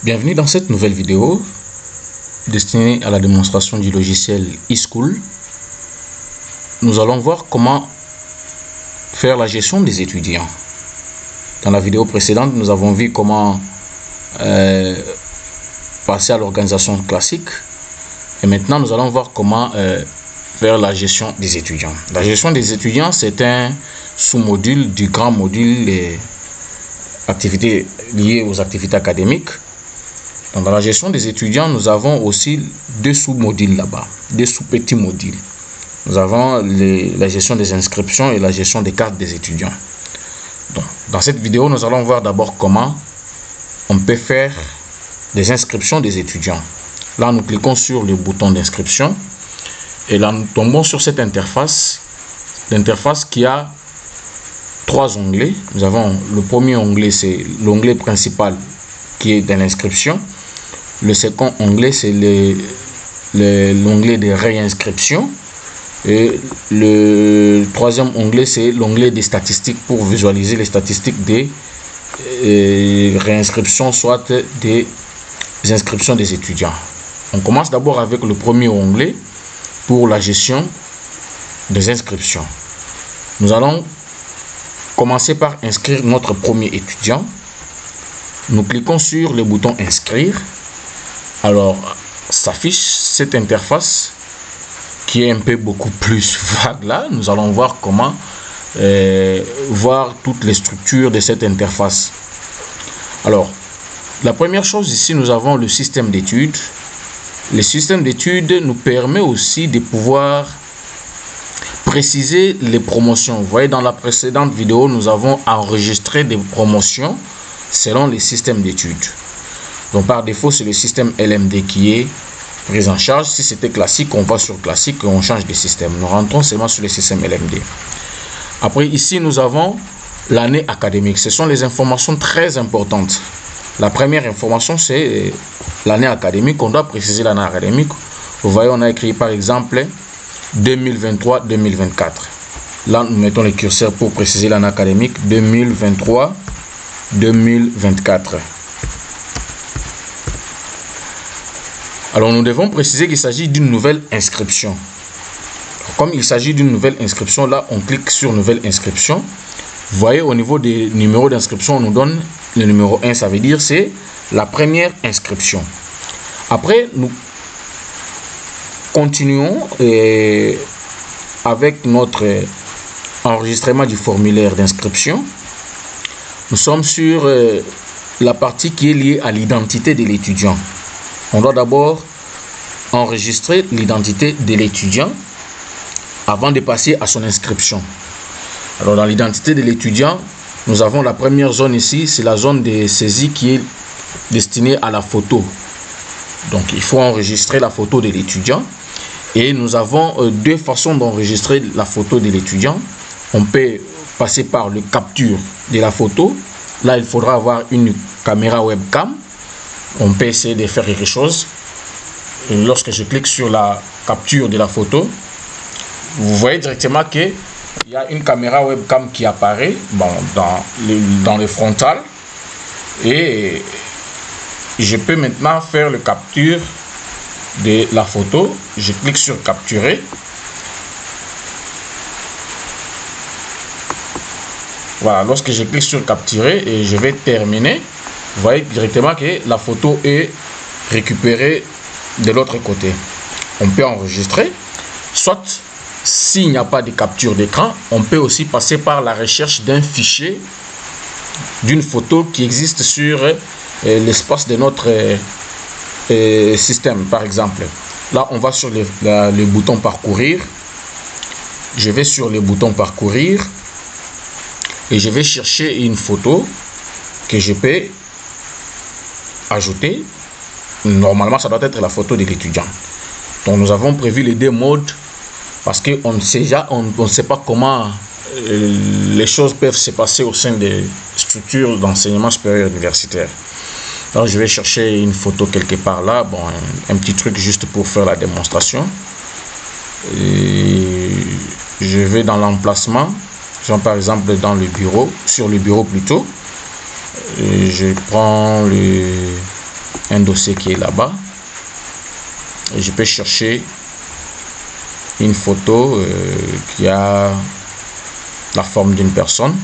Bienvenue dans cette nouvelle vidéo destinée à la démonstration du logiciel eSchool. Nous allons voir comment faire la gestion des étudiants. Dans la vidéo précédente, nous avons vu comment passer à l'organisation classique. Et maintenant, nous allons voir comment faire la gestion des étudiants. La gestion des étudiants, c'est un sous-module du grand module des activités liées aux activités académiques. Donc, dans la gestion des étudiants, nous avons aussi deux sous-modules là-bas, deux sous-petits modules. Nous avons la gestion des inscriptions et la gestion des cartes des étudiants. Donc, dans cette vidéo, nous allons voir d'abord comment on peut faire des inscriptions des étudiants. Là, nous cliquons sur le bouton d'inscription et là, nous tombons sur cette interface. L'interface qui a trois onglets. Nous avons le premier onglet, c'est l'onglet principal qui est de l'inscription. Le second onglet, c'est l'onglet de réinscription. Et le troisième onglet, c'est l'onglet des statistiques pour visualiser les statistiques des réinscriptions, soit des inscriptions des étudiants. On commence d'abord avec le premier onglet pour la gestion des inscriptions. Nous allons commencer par inscrire notre premier étudiant. Nous cliquons sur le bouton inscrire. Alors, s'affiche cette interface qui est un peu beaucoup plus vague là. Nous allons voir comment voir toutes les structures de cette interface. Alors, la première chose ici, nous avons le système d'études. Le système d'études nous permet aussi de pouvoir préciser les promotions. Vous voyez, dans la précédente vidéo, nous avons enregistré des promotions selon les systèmes d'études. Donc, par défaut, c'est le système LMD qui est pris en charge. Si c'était classique, on va sur classique et on change de système. Nous rentrons seulement sur le système LMD. Après, ici, nous avons l'année académique. Ce sont les informations très importantes. La première information, c'est l'année académique. On doit préciser l'année académique. Vous voyez, on a écrit par exemple 2023-2024. Là, nous mettons le curseur pour préciser l'année académique 2023-2024. Alors, nous devons préciser qu'il s'agit d'une nouvelle inscription. Comme il s'agit d'une nouvelle inscription, là, on clique sur nouvelle inscription. Vous voyez, au niveau des numéros d'inscription, on nous donne le numéro 1. Ça veut dire c'est la première inscription. Après, nous continuons avec notre enregistrement du formulaire d'inscription. Nous sommes sur la partie qui est liée à l'identité de l'étudiant. On doit d'abord enregistrer l'identité de l'étudiant avant de passer à son inscription. Alors, dans l'identité de l'étudiant, nous avons la première zone ici, c'est la zone de saisie qui est destinée à la photo. Donc, il faut enregistrer la photo de l'étudiant. Et nous avons deux façons d'enregistrer la photo de l'étudiant. On peut passer par le capture de la photo. Là, il faudra avoir une caméra webcam. On peut essayer de faire quelque chose. Et lorsque je clique sur la capture de la photo, vous voyez directement qu'il y a une caméra webcam qui apparaît dans le frontal. Et je peux maintenant faire le capture de la photo. Je clique sur capturer. Voilà, lorsque je clique sur capturer et je vais terminer, vous voyez directement que la photo est récupérée de l'autre côté. On peut enregistrer. Soit, s'il n'y a pas de capture d'écran, on peut aussi passer par la recherche d'un fichier, d'une photo qui existe sur l'espace de notre système, par exemple. Là, on va sur le bouton parcourir. Je vais sur le bouton parcourir et je vais chercher une photo que je peux ajouter. Normalement, ça doit être la photo de l'étudiant. Donc, nous avons prévu les deux modes parce qu'on ne sait pas comment les choses peuvent se passer au sein des structures d'enseignement supérieur universitaire. Alors, je vais chercher une photo quelque part là. Bon, un petit truc juste pour faire la démonstration. Et je vais dans l'emplacement. Par exemple, dans le bureau, sur le bureau plutôt. Et je prends un dossier qui est là-bas. Je peux chercher une photo qui a la forme d'une personne.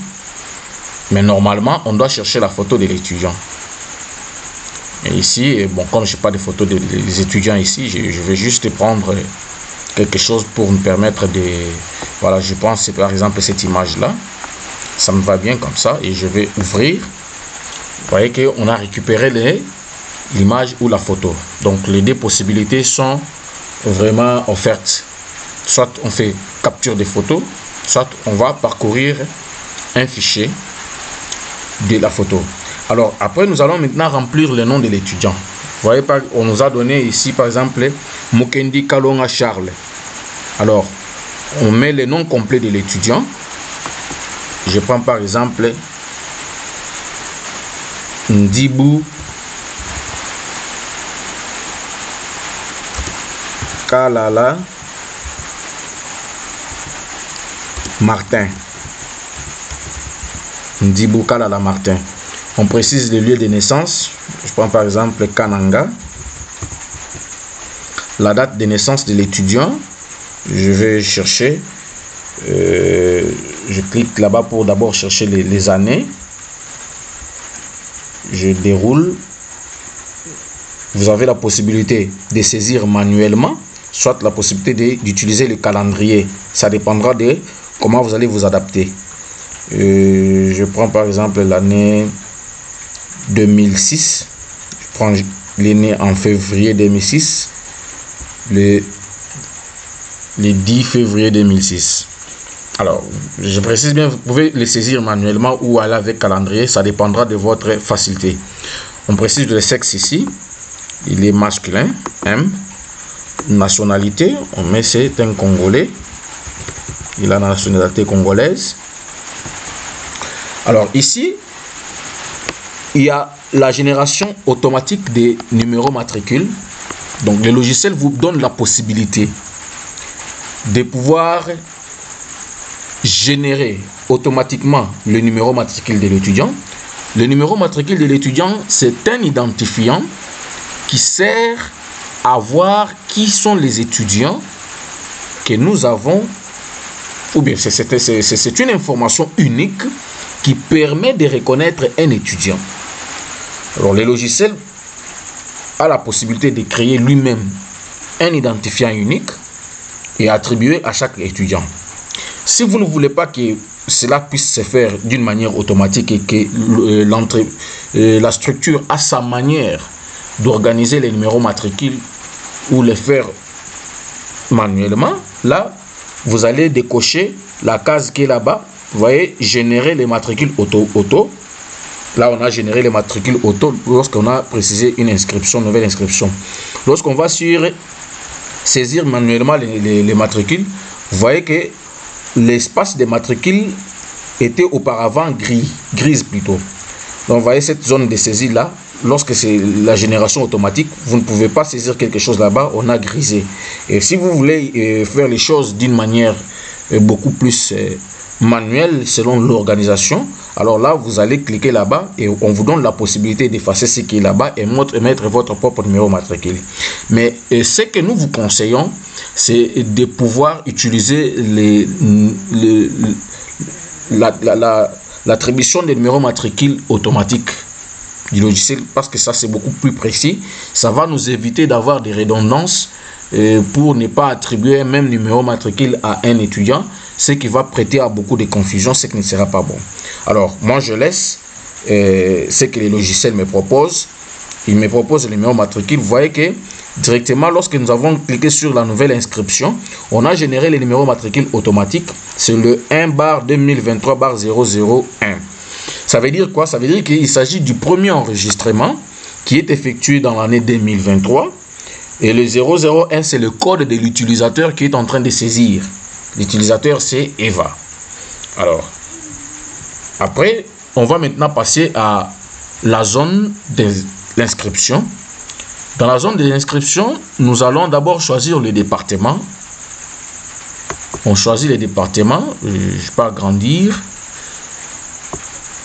Mais normalement, on doit chercher la photo de l'étudiant. Et ici, bon, comme je n'ai pas de photos des étudiants ici, je vais juste prendre quelque chose pour me permettre de... Voilà, je pense c'est par exemple cette image-là. Ça me va bien comme ça et je vais ouvrir. Vous voyez qu'on a récupéré l'image ou la photo. Donc les deux possibilités sont vraiment offertes. Soit on fait capture des photos, soit on va parcourir un fichier de la photo. Alors après nous allons maintenant remplir le nom de l'étudiant. Vous voyez, on nous a donné ici par exemple Mukendi Kalonga Charles. Alors on met le nom complet de l'étudiant. Je prends par exemple Ndibou Kalala Martin. Ndibou Kalala Martin. On précise le lieu de naissance. Je prends par exemple Kananga. La date de naissance de l'étudiant. Je vais chercher. Je clique là-bas pour d'abord chercher les années. Je déroule. Vous avez la possibilité de saisir manuellement, soit la possibilité d'utiliser le calendrier. Ça dépendra de comment vous allez vous adapter. Je prends par exemple l'année 2006. Je prends l'année en février 2006. Le 10 février 2006. Alors, je précise bien, vous pouvez les saisir manuellement ou aller avec calendrier, ça dépendra de votre facilité. On précise le sexe ici, il est masculin, M. Nationalité, on met c'est un Congolais, il a la nationalité congolaise. Alors ici, il y a la génération automatique des numéros matricules. Donc le logiciel vous donne la possibilité de pouvoir générer automatiquement le numéro matricule de l'étudiant. Le numéro matricule de l'étudiant, c'est un identifiant qui sert à voir qui sont les étudiants que nous avons, ou bien c'est une information unique qui permet de reconnaître un étudiant. Alors le logiciel a la possibilité de créer lui-même un identifiant unique et attribuer à chaque étudiant. Si vous ne voulez pas que cela puisse se faire d'une manière automatique et que la structure a sa manière d'organiser les numéros matricules ou les faire manuellement, là, vous allez décocher la case qui est là-bas. Vous voyez, générer les matricules auto. Là, on a généré les matricules auto lorsqu'on a précisé une inscription, nouvelle inscription. Lorsqu'on va sur saisir manuellement les matricules, vous voyez que l'espace des matricules était auparavant grise plutôt. Donc, vous voyez cette zone de saisie là, lorsque c'est la génération automatique, vous ne pouvez pas saisir quelque chose là-bas, on a grisé. Et si vous voulez faire les choses d'une manière beaucoup plus manuelle selon l'organisation, alors là, vous allez cliquer là-bas et on vous donne la possibilité d'effacer ce qui est là-bas et mettre votre propre numéro matricule. Mais ce que nous vous conseillons, c'est de pouvoir utiliser l'attribution des numéros matricules automatiques du logiciel, parce que ça c'est beaucoup plus précis. Ça va nous éviter d'avoir des redondances pour ne pas attribuer un même numéro matricule à un étudiant, ce qui va prêter à beaucoup de confusion, ce qui ne sera pas bon. Alors moi je laisse ce que les logiciels me proposent. Il me propose le numéro matricule. Vous voyez que directement lorsque nous avons cliqué sur la nouvelle inscription, on a généré les numéros matricules automatiques. C'est le 1/2023/001. Ça veut dire quoi? Ça veut dire qu'il s'agit du premier enregistrement qui est effectué dans l'année 2023. Et le 001, c'est le code de l'utilisateur qui est en train de saisir. L'utilisateur, c'est Eva. Alors, après, on va maintenant passer à la zone de l'inscription. Dans la zone de l'inscription, nous allons d'abord choisir le département. On choisit le département. Je peux agrandir.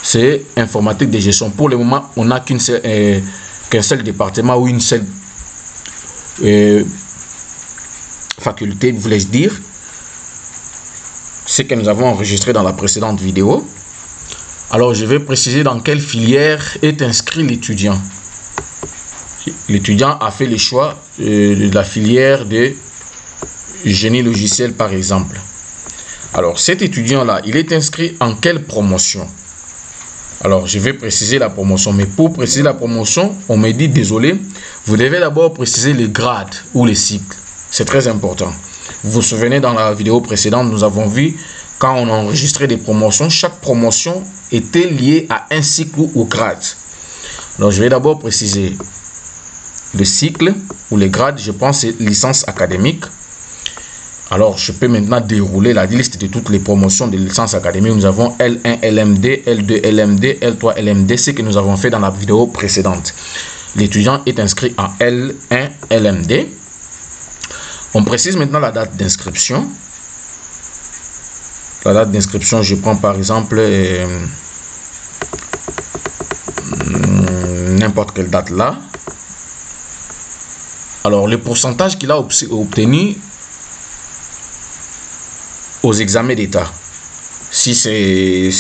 C'est informatique de gestion. Pour le moment, on n'a qu'une seule qu'un seul département ou une seule faculté, voulais-je dire. Ce que nous avons enregistré dans la précédente vidéo. Alors, je vais préciser dans quelle filière est inscrit l'étudiant. L'étudiant a fait le choix de la filière de génie logiciel, par exemple. Alors, cet étudiant-là, il est inscrit en quelle promotion? Alors, je vais préciser la promotion. Mais pour préciser la promotion, on me dit, désolé, vous devez d'abord préciser le grade ou le cycle. C'est très important. Vous vous souvenez, dans la vidéo précédente, nous avons vu, quand on a enregistré des promotions, chaque promotion était liée à un cycle ou au grade. Donc, je vais d'abord préciser le cycle ou les grades. Je pense que c'est licence académique. Alors, je peux maintenant dérouler la liste de toutes les promotions de licence académique. Nous avons L1 LMD, L2 LMD, L3 LMD, ce que nous avons fait dans la vidéo précédente. L'étudiant est inscrit en L1 LMD. On précise maintenant la date d'inscription. La date d'inscription, je prends par exemple n'importe quelle date là. Alors, le pourcentage qu'il a obtenu aux examens d'État. Si c'est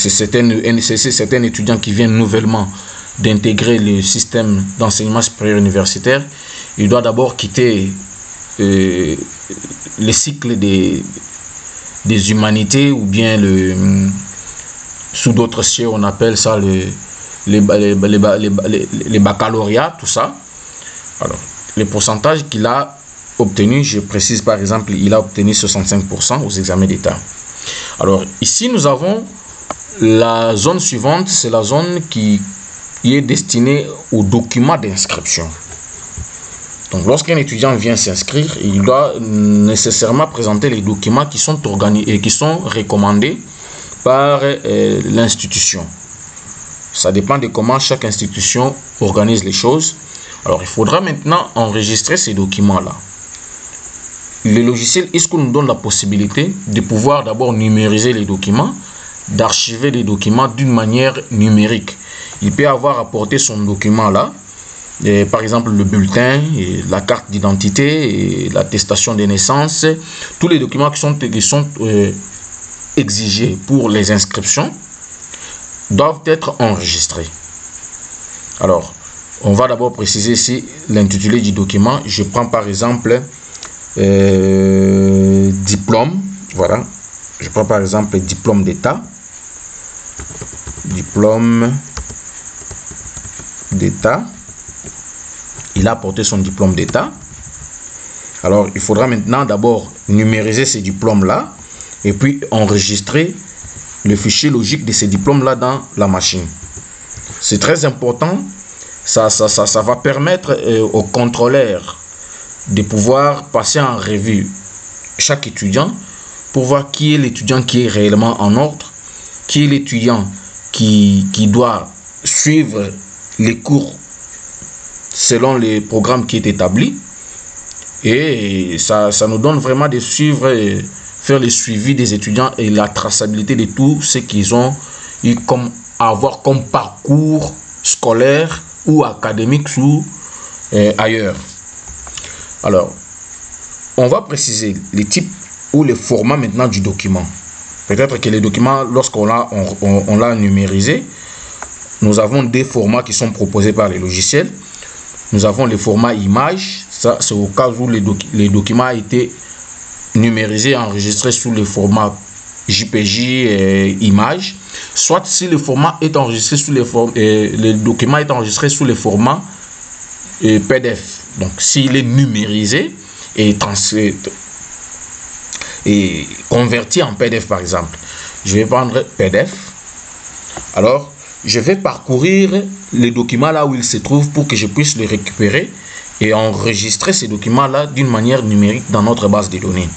un étudiant qui vient nouvellement d'intégrer le système d'enseignement supérieur universitaire, il doit d'abord quitter le cycle des humanités, ou bien sous d'autres cieux on appelle ça les baccalauréats, tout ça. Alors, les pourcentages qu'il a obtenu, je précise par exemple, il a obtenu 65% aux examens d'État. Alors ici nous avons la zone suivante, c'est la zone qui est destinée aux documents d'inscription. Donc lorsqu'un étudiant vient s'inscrire, il doit nécessairement présenter les documents qui sont organisés et qui sont recommandés par l'institution. Ça dépend de comment chaque institution organise les choses. Alors il faudra maintenant enregistrer ces documents-là. Le logiciel ISCO nous donne la possibilité de pouvoir d'abord numériser les documents, d'archiver les documents d'une manière numérique. Il peut avoir apporté son document là, par exemple le bulletin, la carte d'identité, l'attestation de naissance, tous les documents qui sont exigés pour les inscriptions doivent être enregistrés. Alors, on va d'abord préciser ici l'intitulé du document. Je prends par exemple diplôme, voilà, je prends par exemple diplôme d'État, il a apporté son diplôme d'État. Alors il faudra maintenant d'abord numériser ces diplômes là et puis enregistrer le fichier logique de ces diplômes là dans la machine. C'est très important, ça va permettre aux contrôleurs de pouvoir passer en revue chaque étudiant pour voir qui est l'étudiant qui est réellement en ordre, qui est l'étudiant qui doit suivre les cours selon les programmes qui est établi. Et ça nous donne vraiment de suivre, faire le suivi des étudiants et la traçabilité de tout ce qu'ils ont eu comme avoir comme parcours scolaire ou académique ou ailleurs. Alors, on va préciser les types ou les formats maintenant du document. Peut-être que les documents, lorsqu'on l'a numérisé, nous avons des formats qui sont proposés par les logiciels. Nous avons le format image, ça c'est au cas où les documents a été numérisé et enregistré sous le format JPJ image. Soit si le format est enregistré sous le document est enregistré sous le format PDF. Donc s'il est numérisé et converti en PDF par exemple, je vais prendre PDF. Alors je vais parcourir les documents là où ils se trouvent pour que je puisse les récupérer et enregistrer ces documents là d'une manière numérique dans notre base de données.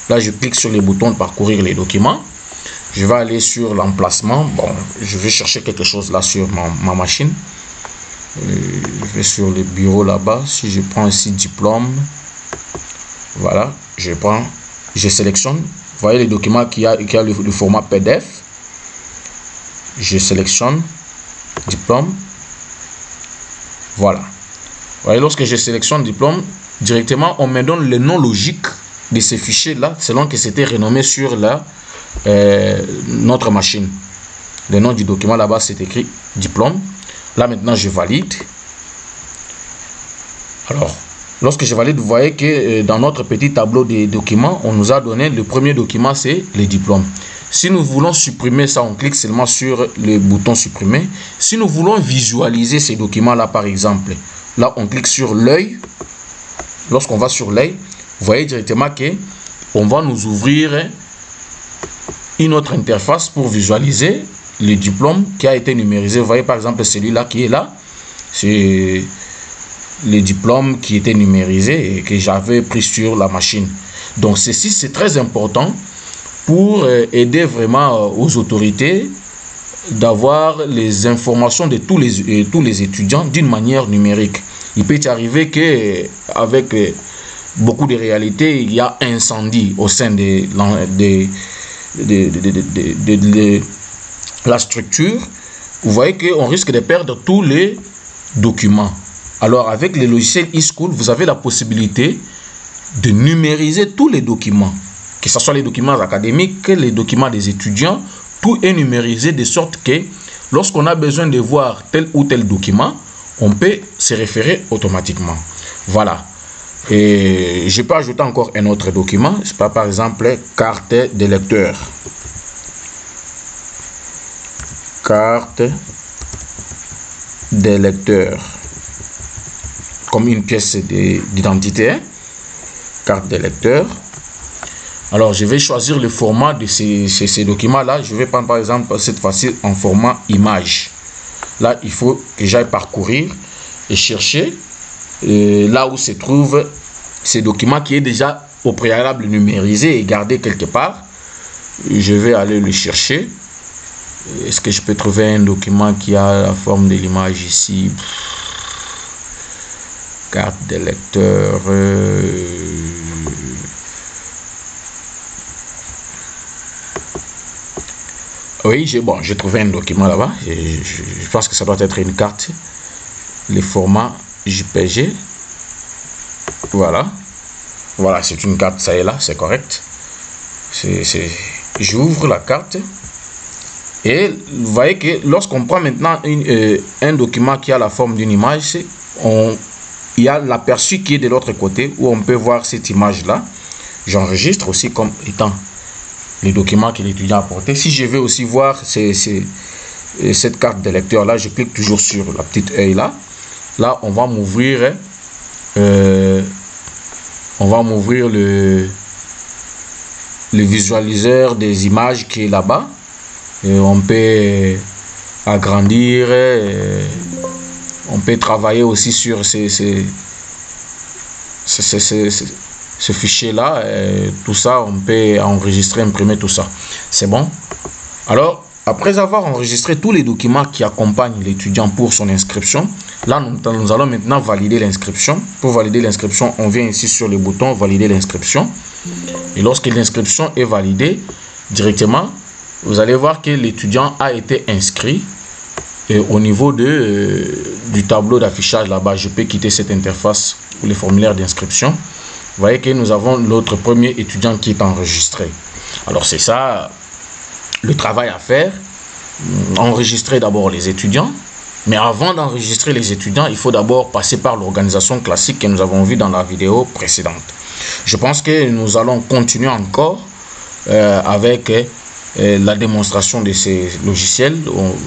Là je clique sur le bouton de parcourir les documents. Je vais aller sur l'emplacement. Bon, je vais chercher quelque chose là sur ma machine. Je vais sur le bureau là-bas. Si je prends ici diplôme, voilà, je sélectionne. Vous voyez les documents qui a le format PDF. Je sélectionne diplôme. Voilà. voyez, lorsque je sélectionne diplôme, directement, on me donne le nom logique de ces fichiers-là, selon que c'était renommé sur notre machine. Le nom du document là-bas, c'est écrit diplôme. Là, maintenant, je valide. Alors, lorsque je valide, vous voyez que dans notre petit tableau des documents, on nous a donné le premier document, c'est le diplôme. Si nous voulons supprimer ça, on clique seulement sur le bouton supprimer. Si nous voulons visualiser ces documents-là, par exemple, là, on clique sur l'œil. Lorsqu'on va sur l'œil, vous voyez directement qu'on va nous ouvrir une autre interface pour visualiser le diplôme qui a été numérisé. Vous voyez par exemple celui-là qui est là. C'est le diplôme qui était numérisé et que j'avais pris sur la machine. Donc ceci, c'est très important pour aider vraiment aux autorités d'avoir les informations de tous les étudiants d'une manière numérique. Il peut y arriver qu'avec beaucoup de réalités, il y a incendie au sein de la structure. Vous voyez qu'on risque de perdre tous les documents. Alors avec le logiciel eSchool, vous avez la possibilité de numériser tous les documents, que ce soit les documents académiques, les documents des étudiants, tout est numérisé de sorte que lorsqu'on a besoin de voir tel ou tel document, on peut se référer automatiquement. Voilà. Et je peux ajouter encore un autre document, c'est pas par exemple carte de lecteur. Carte de lecteur. Comme une pièce d'identité. Carte de lecteur. Alors, je vais choisir le format de ces documents-là. Je vais prendre par exemple cette fois-ci en format image. Là, il faut que j'aille parcourir et chercher là où se trouve ce document qui est déjà au préalable numérisé et gardé quelque part. Je vais aller le chercher. Est-ce que je peux trouver un document qui a la forme de l'image ici? Carte de lecteur. Oui, j'ai trouvé un document là-bas. Je pense que ça doit être une carte. Le format JPG. Voilà. Voilà, c'est une carte, ça est là, c'est correct. J'ouvre la carte. Et vous voyez que lorsqu'on prend maintenant un document qui a la forme d'une image, il y a l'aperçu qui est de l'autre côté où on peut voir cette image-là. J'enregistre aussi comme étant les documents que l'étudiant a apporté. Si je veux aussi voir cette carte de lecteur là, je clique toujours sur la petite œil là. Là, on va m'ouvrir le visualiseur des images qui est là-bas. On peut agrandir, on peut travailler aussi sur ce fichier-là. Tout ça, on peut enregistrer, imprimer tout ça. C'est bon. Alors, après avoir enregistré tous les documents qui accompagnent l'étudiant pour son inscription, là, nous allons maintenant valider l'inscription. Pour valider l'inscription, on vient ici sur le bouton « Valider l'inscription ». Et lorsque l'inscription est validée, directement, vous allez voir que l'étudiant a été inscrit. Et au niveau du tableau d'affichage là-bas, je peux quitter cette interface pour les formulaires d'inscription. Vous voyez que nous avons notre premier étudiant qui est enregistré. Alors c'est ça le travail à faire. Enregistrer d'abord les étudiants. Mais avant d'enregistrer les étudiants, il faut d'abord passer par l'organisation classique que nous avons vue dans la vidéo précédente. Je pense que nous allons continuer encore avec la démonstration de ces logiciels.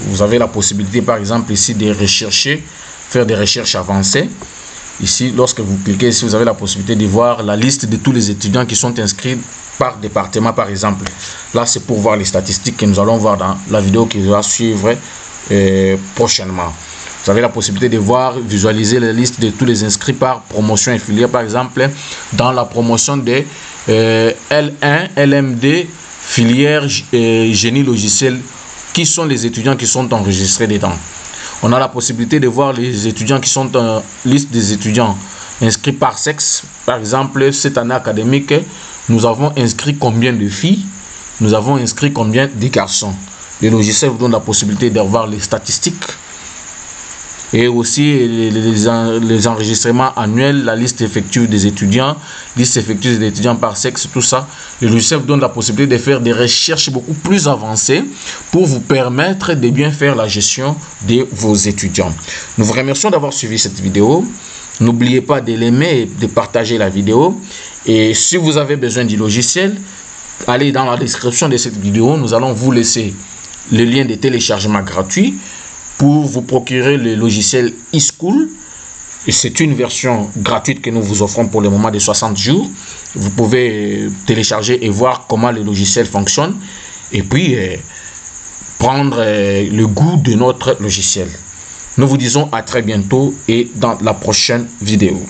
Vous avez la possibilité par exemple ici de rechercher, faire des recherches avancées. Ici, lorsque vous cliquez ici, vous avez la possibilité de voir la liste de tous les étudiants qui sont inscrits par département par exemple. Là, c'est pour voir les statistiques que nous allons voir dans la vidéo qui va suivre prochainement. Vous avez la possibilité de voir, visualiser la liste de tous les inscrits par promotion et filière. Par exemple, dans la promotion de L1, LMD, filière génie logiciel, qui sont les étudiants qui sont enregistrés dedans. On a la possibilité de voir les étudiants qui sont en liste des étudiants inscrits par sexe. Par exemple, cette année académique, nous avons inscrit combien de filles, nous avons inscrit combien de garçons. Le logiciel vous donne la possibilité de voir les statistiques et aussi les enregistrements annuels, la liste effective des étudiants, liste effective des étudiants par sexe, tout ça. Le logiciel vous donne la possibilité de faire des recherches beaucoup plus avancées pour vous permettre de bien faire la gestion de vos étudiants. Nous vous remercions d'avoir suivi cette vidéo. N'oubliez pas de l'aimer et de partager la vidéo. Et si vous avez besoin du logiciel, allez dans la description de cette vidéo. Nous allons vous laisser le lien de téléchargement gratuit pour vous procurer le logiciel eSchool. Et c'est une version gratuite que nous vous offrons pour le moment de 60 jours. Vous pouvez télécharger et voir comment le logiciel fonctionne. Et puis, prendre le goût de notre logiciel. Nous vous disons à très bientôt et dans la prochaine vidéo.